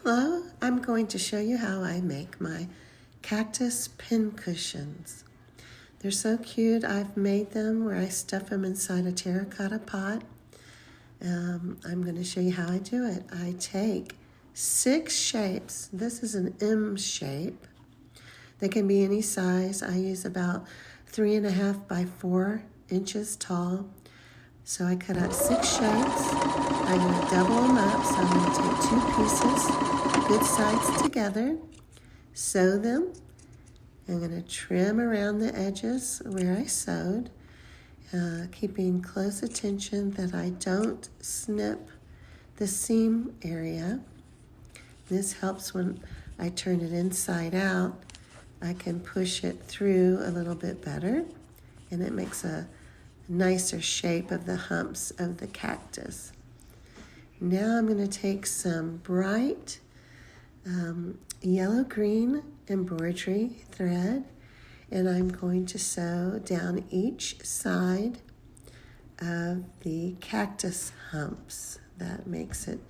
Hello, I'm going to show you how I make my cactus pincushions. They're so cute. I've made them where I stuff them inside a terracotta pot. I'm going to show you how I do it. I take 6 shapes. This is an M shape. They can be any size. I use about 3.5 by 4 inches tall. So I cut out 6 shapes. I'm going to double them up. So I'm going to take 2 pieces, good sides together, sew them. I'm going to trim around the edges where I sewed, keeping close attention that I don't snip the seam area. This helps when I turn it inside out. I can push it through a little bit better, and it makes a nicer shape of the humps of the cactus. Now I'm going to take some bright yellow-green embroidery thread, and I'm going to sew down each side of the cactus humps. That makes it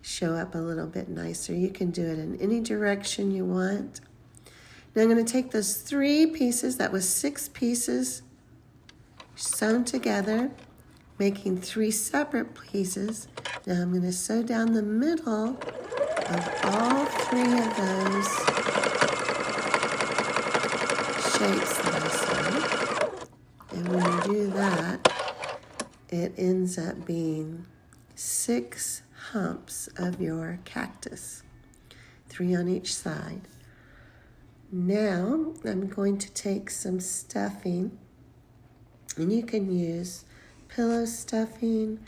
show up a little bit nicer. You can do it in any direction you want. Now I'm going to take those 3 pieces, that was 6 pieces, sewn together, making 3 separate pieces. Now I'm going to sew down the middle of all 3 of those shapes that I sewed. And when you do that, it ends up being 6 humps of your cactus, 3 on each side. Now I'm going to take some stuffing, and you can use pillow stuffing,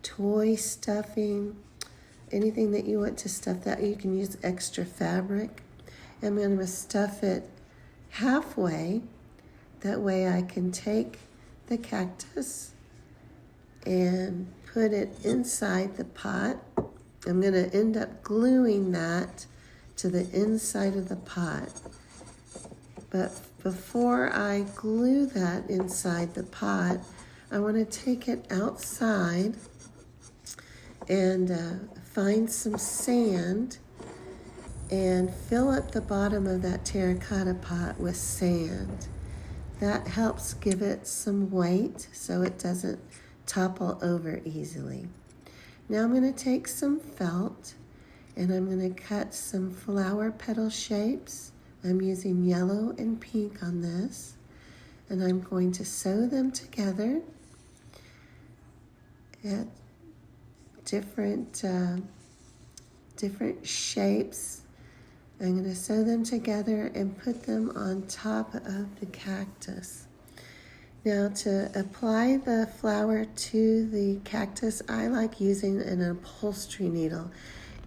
toy stuffing, anything that you want to stuff that. You can use extra fabric. I'm going to stuff it halfway. That way I can take the cactus and put it inside the pot. I'm going to end up gluing that to the inside of the pot. But before I glue that inside the pot, I want to take it outside and find some sand and fill up the bottom of that terracotta pot with sand. That helps give it some weight so it doesn't topple over easily. Now I'm going to take some felt and I'm going to cut some flower petal shapes. I'm using yellow and pink on this, and I'm going to sew them together at different shapes. I'm going to sew them together and put them on top of the cactus. Now to apply the flower to the cactus, I like using an upholstery needle.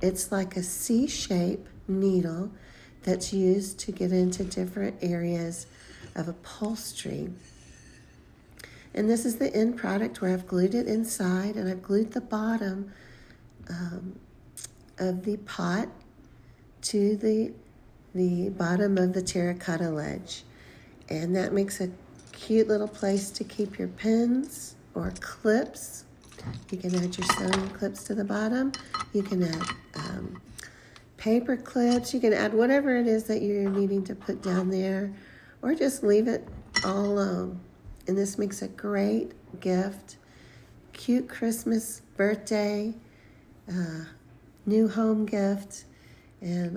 It's like a C-shape needle that's used to get into different areas of upholstery. And this is the end product where I've glued it inside, and I've glued the bottom of the pot to the bottom of the terracotta ledge. And that makes a cute little place to keep your pins or clips. You can add your sewing clips to the bottom. You can add paper clips. You can add whatever it is that you're needing to put down there, or just leave it all alone. And this makes a great gift, cute Christmas, birthday, new home gift. And